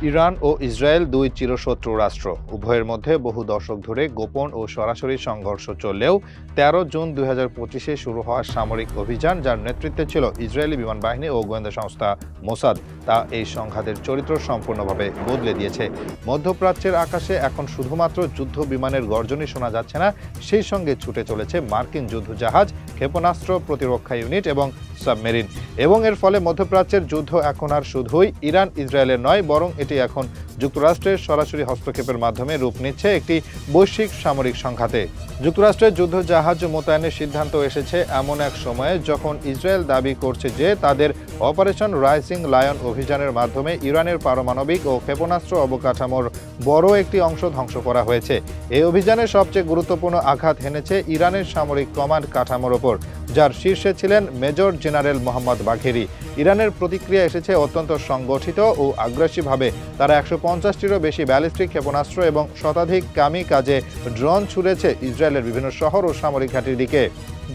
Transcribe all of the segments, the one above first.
Iran ও Israel দুই চিরশত্রু রাষ্ট্র। উভয়ের মধ্যে বহু দশক ধরে গোপন ও সরাসরি সংঘর্ষ চললেও ১৩ জুন ২০২৫-এ শুরু হওয়া সামরিক অভিযান, যার নেতৃত্বে ছিল ইসরায়েলি বিমান বাহিনী ও গোয়েন্দা সংস্থা মোসাদ, তা এই সংঘাতের চরিত্র সম্পূর্ণভাবে বদলে দিয়েছে। মধ্যপ্রাচ্যের আকাশে এখন শুধুমাত্র যুদ্ধ বিমানের গর্জনই শোনা যাচ্ছে না, সেই সঙ্গে ছুটে চলেছে মার্কিন যুদ্ধজাহাজ, ক্ষেপণাস্ত্র, প্রতিরক্ষা ইউনিট এবং সাবমেরিন। এবং এর ফলে মধ্যপ্রাচ্যের যুদ্ধ এখন আর শুধুই ইরান ইসরায়েলের নয়, বরং এটি এখন যুক্তরাষ্ট্রের সরাসরি হস্তক্ষেপের মাধ্যমে রূপ নিচ্ছে একটি বৈশ্বিক সামরিক সংঘাতে। যুক্তরাষ্ট্রের যুদ্ধ জাহাজ মোতায়েনের সিদ্ধান্ত এসেছে এমন এক সময়ে যখন ইসরায়েল দাবি করছে যে তাদের অপারেশন রাইজিং লায়ন অভিযানের মাধ্যমে ইরানের পারমাণবিক ও ক্ষেপণাস্ত্র অবকাঠামোর বড় একটি অংশ ধ্বংস করা হয়েছে। এই অভিযানে সবচেয়ে গুরুত্বপূর্ণ আঘাত হেনেছে ইরানের সামরিক কমান্ড কাঠামোর ওপর, যার শীর্ষে ছিলেন মেজর জেনারেল মোহাম্মদ বাঘেরি। ইরানের প্রতিক্রিয়া এসেছে অত্যন্ত সংগঠিত ও আগ্রাসীভাবে। তারা ১৫০টিরও বেশি ব্যালিস্টিক ক্ষেপণাস্ত্র এবং শতাধিক কামিকাজে ড্রোন ছুড়েছে ইসরায়েলের বিভিন্ন শহর ও সামরিক ঘাঁটির দিকে।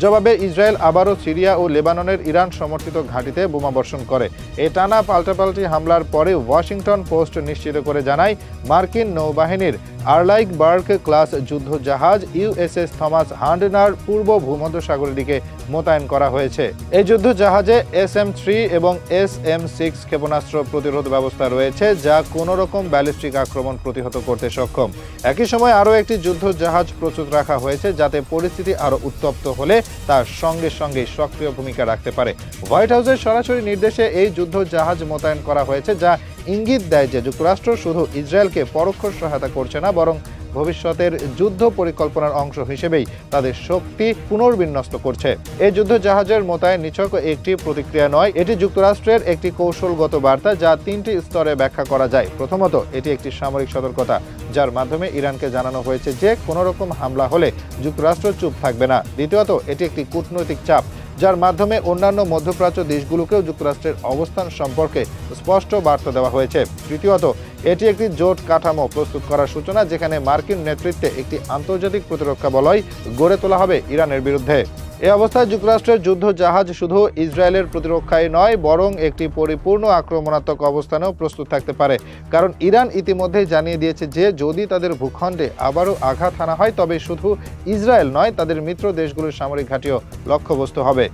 জবাবে ইসরায়েল আবারও সিরিয়া ও লেবাননের ইরান সমর্থিত ঘাঁটিতে বোমাবর্ষণ করে। এ টানা পাল্টাপাল্টি হামলার পরে ওয়াশিংটন পোস্ট নিশ্চিত করে জানায়, মার্কিন নৌবাহিনীর আর্লাইক বার্গ ক্লাস যুদ্ধ জাহাজ ইউএসএস থমাস হান্ডনার পূর্ব ভূমধ্যসাগরের দিকে মোতায়েন করা হয়েছে। এই যুদ্ধ জাহাজে SM-3 এবং SM-6 ক্ষেপণাস্ত্র প্রতিরোধ ব্যবস্থা রয়েছে, যা কোনো রকম ব্যালিস্টিক আক্রমণ প্রতিহত করতে সক্ষম। একই সময় আরও একটি যুদ্ধ জাহাজ প্রস্তুত রাখা হয়েছে, যাতে পরিস্থিতি আরও উত্তপ্ত হলে তার সঙ্গে সঙ্গে সক্রিয় ভূমিকা রাখতে পারে। হোয়াইট হাউসের সরাসরি নির্দেশে এই যুদ্ধ জাহাজ মোতায়েন করা হয়েছে, যা ইঙ্গিত দেয় যে যুক্তরাষ্ট্র শুধু ইসরায়েলকে পরোক্ষ সহায়তা করছে না, বরং ভবিষ্যতের যুদ্ধ পরিকল্পনার অংশ হিসেবেই তাদের শক্তি পুনর্বিন্যস্ত করছে। এই যুদ্ধ জাহাজের মোতায়েন নিছক একটি প্রতিক্রিয়া নয়, এটি যুক্তরাষ্ট্রের একটি কৌশলগত বার্তা, যা ৩টি স্তরে ব্যাখ্যা করা যায়। প্রথমত, এটি একটি সামরিক সতর্কতা, যার মাধ্যমে ইরানকে জানানো হয়েছে যে কোনো রকম হামলা হলে যুক্তরাষ্ট্র চুপ থাকবে না। দ্বিতীয়ত, এটি একটি কূটনৈতিক চাপ, যার মাধ্যমে অন্যান্য মধ্যপ্রাচ্য দেশগুলোকেও যুক্তরাষ্ট্রের অবস্থান সম্পর্কে স্পষ্ট বার্তা দেওয়া হয়েছে। তৃতীয়ত, এটি একটি জোট কাঠামো প্রস্তুত করার সূচনা, যেখানে মার্কিন নেতৃত্বে একটি আন্তর্জাতিক প্রতিরক্ষা বলয় গড়ে তোলা হবে ইরানের বিরুদ্ধে। এই অবস্থায় যুক্তরাষ্ট্রের যুদ্ধ জাহাজ শুধু ইসরায়েলের প্রতিরক্ষায় নয়, বরং একটি পরিপূর্ণ আক্রমণাত্মক অবস্থানেও প্রস্তুত থাকতে পারে। কারণ ইরান ইতিমধ্যেই জানিয়ে দিয়েছে যে যদি তাদের ভূখণ্ডে আবারও আঘাত হানা হয়, তবে শুধু ইসরায়েল নয়, তাদের মিত্র দেশগুলোর সামরিক ঘাঁটিও লক্ষ্যবস্তু হবে।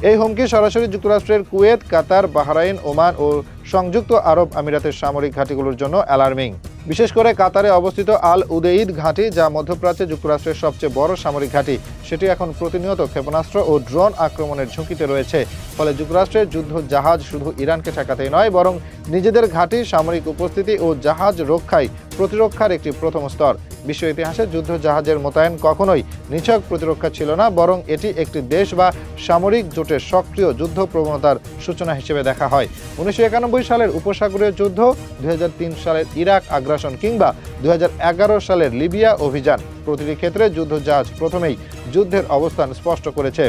এই হুমকি সরাসরি যুক্তরাষ্ট্রের কুয়েত, কাতার, বাহরাইন, ওমান ও সংযুক্ত আরব আমিরাতের সামরিক ঘাঁটিগুলোর জন্য অ্যালার্মিং। বিশেষ করে কাতারে অবস্থিত আল উদেইদ ঘাঁটি, যা মধ্যপ্রাচ্যে যুক্তরাষ্ট্রের সবচেয়ে বড় সামরিক ঘাঁটি, সেটি এখন প্রতিনিয়ত ক্ষেপণাস্ত্র ও ড্রোন আক্রমণের ঝুঁকিতে রয়েছে। ফলে যুক্তরাষ্ট্রের যুদ্ধ জাহাজ শুধু ইরানকে ঠেকাতেই নয়, বরং নিজেদের ঘাঁটি, সামরিক উপস্থিতি ও জাহাজ রক্ষায় প্রতিরক্ষার একটি প্রথম স্তর। বিশ্ব ইতিহাসে যুদ্ধ জাহাজের মোতায়েন কখনোই নিছক প্রতিরক্ষা ছিল না, বরং এটি একটি দেশ বা সামরিক জোটের সক্রিয় যুদ্ধ প্রবণতার সূচনা হিসেবে দেখা হয়। ১৯৯১ সালের উপসাগরীয় যুদ্ধ, ২০০৩ সালের ইরাক আগ্রাসন কিংবা ২০১১ সালের লিবিয়া অভিযান, প্রতিটি ক্ষেত্রে যুদ্ধ জাহাজ প্রথমেই যুদ্ধের অবস্থান স্পষ্ট করেছে।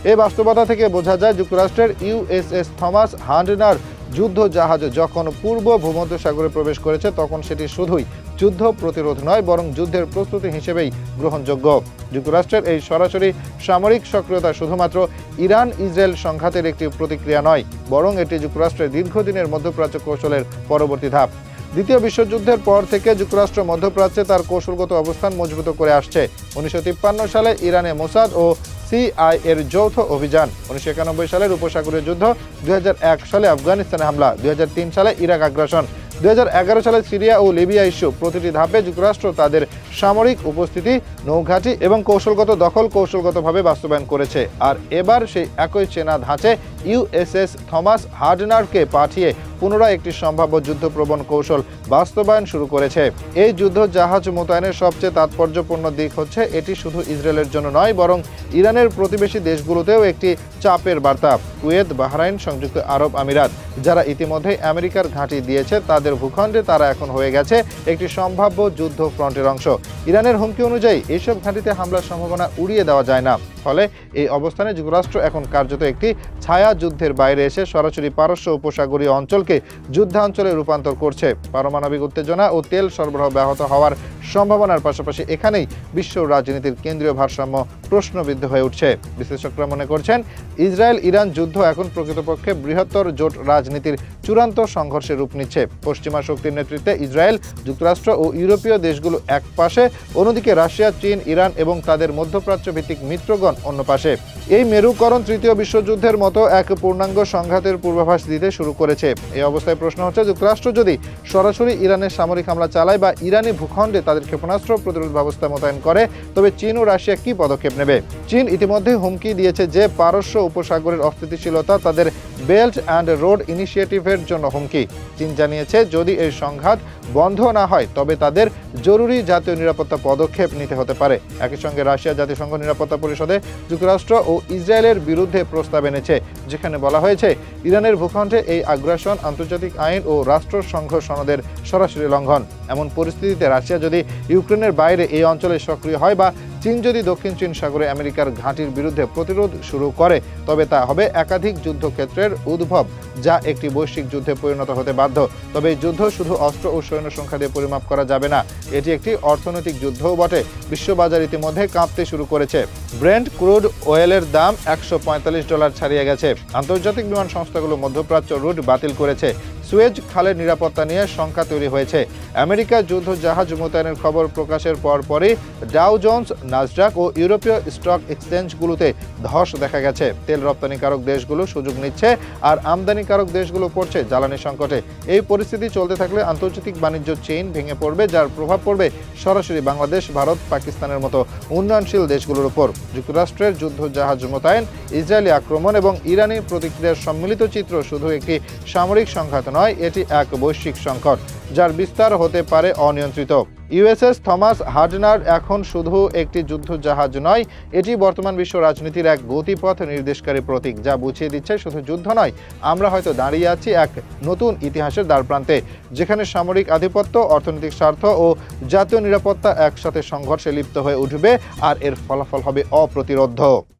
এই বাস্তবতা থেকে বোঝা যায়, যুক্তরাষ্ট্রের ইউএসএস থমাস হান্ডনার যুদ্ধ জাহাজ যখন পূর্ব ভূমধ্যসাগরে প্রবেশ করেছে, তখন সেটি শুধুই যুদ্ধ প্রতিরোধ নয়, বরং যুদ্ধের প্রস্তুতি হিসেবেই গ্রহণযোগ্য। যুক্তরাষ্ট্রের এই সরাসরি সামরিক সক্রিয়তা শুধুমাত্র ইরান ইসরায়েল সংঘাতের একটি প্রতিক্রিয়া নয়, বরং এটি যুক্তরাষ্ট্রের দীর্ঘদিনের মধ্যপ্রাচ্য কৌশলের পরবর্তী ধাপ। দ্বিতীয় বিশ্বযুদ্ধের পর থেকে যুক্তরাষ্ট্র মধ্যপ্রাচ্যে তার কৌশলগত অবস্থান মজবুত করে আসছে। ১৯৫৩ সালে ইরানে মোসাদ ও CIA-এর যৌথ অভিযান, ১৯৯১ সালের উপসাগরীয় যুদ্ধ, ২০০১ সালে আফগানিস্তানে হামলা, ২০০৩ সালে ইরাক আগ্রাসন, ২০১১ সালে সিরিয়া ও লিবিয়া ইস্যু, প্রতিটি ধাপে যুক্তরাষ্ট্র তাদের সামরিক উপস্থিতি, নৌঘাঁটি এবং কৌশলগত দখল কৌশলগতভাবে বাস্তবায়ন করেছে। আর এবার সেই একই চেনা ধাঁচে ইউএসএস থমাস হান্ডনারকে পাঠিয়ে পুনরায় একটি সম্ভাব্য যুদ্ধপ্রবণ কৌশল বাস্তবায়ন শুরু করেছে। এই যুদ্ধ জাহাজ মোতায়েনের সবচেয়ে তাৎপর্যপূর্ণ দিক হচ্ছে, এটি শুধু ইসরায়েলের জন্য নয়, বরং ইরানের প্রতিবেশী দেশগুলোতেও একটি চাপের বার্তা। কুয়েত, বাহরাইন, সংযুক্ত আরব আমিরাত, যারা ইতিমধ্যেই আমেরিকার ঘাঁটি দিয়েছে, তাদের ভূখণ্ডে তারা এখন হয়ে গেছে একটি সম্ভাব্য যুদ্ধ ফ্রন্টের অংশ। ইরানের হুমকি অনুযায়ী এইসব ঘাঁটিতে হামলার সম্ভাবনা উড়িয়ে দেওয়া যায় না। ফলে এই অবস্থানে যুক্তরাষ্ট্র এখন কার্যত একটি ছায়া যুদ্ধের বাইরে এসে সরাসরি পারস্য উপসাগরীয় অঞ্চলকে যুদ্ধাঞ্চলে রূপান্তর করছে। পারমাণবিক উত্তেজনা ও তেল সরবরাহ ব্যাহত হওয়ার সম্ভাবনার পাশাপাশি এখানেই বিশ্ব রাজনীতির কেন্দ্রীয় ভারসাম্য প্রশ্নবিদ্ধ হয়ে উঠছে। বিশ্লেষকরা মনে করছেন, ইসরায়েল ইরান যুদ্ধ এখন প্রকৃতপক্ষে বৃহত্তর জোট রাজনীতির চূড়ান্ত সংঘর্ষে রূপ নিচ্ছে। পশ্চিমা শক্তির নেতৃত্বে ইসরায়েল, যুক্তরাষ্ট্র ও ইউরোপীয় দেশগুলো এক পাশে, অন্যদিকে রাশিয়া, চীন, ইরান এবং তাদের মধ্যপ্রাচ্য ভিত্তিক মিত্রগণ অন্য পাশে। এই মেরুকরণ তৃতীয় বিশ্বযুদ্ধের মতো এক পূর্ণাঙ্গ সংঘাতের পূর্বাভাস দিতে শুরু করেছে। এই অবস্থায় প্রশ্ন হচ্ছে, যুক্তরাষ্ট্র যদি সরাসরি ইরানের সামরিক হামলা চালায় বা ইরানি ভূখণ্ডে তাদের ক্ষেপণাস্ত্র প্রতিরোধ ব্যবস্থা মোতায়েন করে, তবে চীন ও রাশিয়া কি পদক্ষেপ নেবে? চীন ইতিমধ্যে হুমকি দিয়েছে যে পারস্য উপসাগরের অস্থিতিশীলতা তাদের বেল্ট অ্যান্ড রোড ইনিশিয়েটিভের জন্য হুমকি। চীন জানিয়েছে, যদি এই সংঘাত বন্ধ না হয় তবে তাদের জরুরি জাতীয় নিরাপত্তা পদক্ষেপ নিতে হতে পারে। একই সঙ্গে রাশিয়া জাতিসংঘ নিরাপত্তা পরিষদে যুক্তরাষ্ট্র ও ইসরায়েলের বিরুদ্ধে প্রস্তাব এনেছে, যেখানে বলা হয়েছে ইরানের ভূখণ্ডে এই আগ্রাসন আন্তর্জাতিক আইন ও রাষ্ট্রসংঘ সনদের সরাসরি লঙ্ঘন। এমন পরিস্থিতিতে রাশিয়া যদি ইউক্রেনের বাইরে এই অঞ্চলে সক্রিয় হয় বা চীন যদি দক্ষিণ চীন সাগরে আমেরিকার ঘাঁটির বিরুদ্ধে প্রতিরোধ শুরু করে, তবে তা হবে একাধিক যুদ্ধক্ষেত্রের উদ্ভব, যা একটি বৈশ্বিক যুদ্ধে পরিণত হতে বাধ্য। তবে এই যুদ্ধ শুধু অস্ত্র ও সৈন্য সংখ্যা দিয়ে পরিমাপ করা যাবে না, এটি একটি অর্থনৈতিক যুদ্ধও বটে। বিশ্ববাজার ইতিমধ্যে কাঁপতে শুরু করেছে। ব্রেন্ট ক্রুড অয়েলের দাম $145 ছাড়িয়ে গেছে। আন্তর্জাতিক বিমান সংস্থাগুলো মধ্যপ্রাচ্য রুট বাতিল করেছে। সুয়েজ খালের নিরাপত্তা নিয়ে শঙ্কা তৈরি হয়েছে। আমেরিকা যুদ্ধ জাহাজ মোতায়েনের খবর প্রকাশের পরপরই ডাও জোন্স, নাসডাক ও ইউরোপীয় স্টক এক্সচেঞ্জগুলোতে ধস দেখা গেছে। তেল রপ্তানিকারক দেশগুলো সুযোগ নিচ্ছে আর আমদানিকারক দেশগুলো পড়ছে জ্বালানি সংকটে। এই পরিস্থিতি চলতে থাকলে আন্তর্জাতিক বাণিজ্য চেইন ভেঙে পড়বে, যার প্রভাব পড়বে সরাসরি বাংলাদেশ, ভারত, পাকিস্তানের মতো উন্নয়নশীল দেশগুলোর উপর। যুক্তরাষ্ট্রের যুদ্ধ জাহাজ মোতায়েন, ইসরায়েলি আক্রমণ এবং ইরানি প্রতিক্রিয়ার সম্মিলিত চিত্র শুধু একটি সামরিক সংঘাত নয়, এটি এক বৈশ্বিক সংকট যার বিস্তার হতে পারে অনিয়ন্ত্রিত। ইউএসএস থমাস হার্ডনার এখন শুধু একটি যুদ্ধ জাহাজ নয়, এটি বর্তমান বিশ্ব রাজনীতির এক গতিপথ নির্দেশকারী প্রতীক, যা বুঝিয়ে দিচ্ছে শুধু যুদ্ধ নয়, আমরা হয়তো দাঁড়িয়ে আছি এক নতুন ইতিহাসের দ্বারপ্রান্তে, যেখানে সামরিক আধিপত্য, অর্থনৈতিক স্বার্থ ও জাতীয় নিরাপত্তা একসাথে সংঘর্ষে লিপ্ত হয়ে উঠবে আর এর ফলাফল হবে অপ্রতিরোধ্য।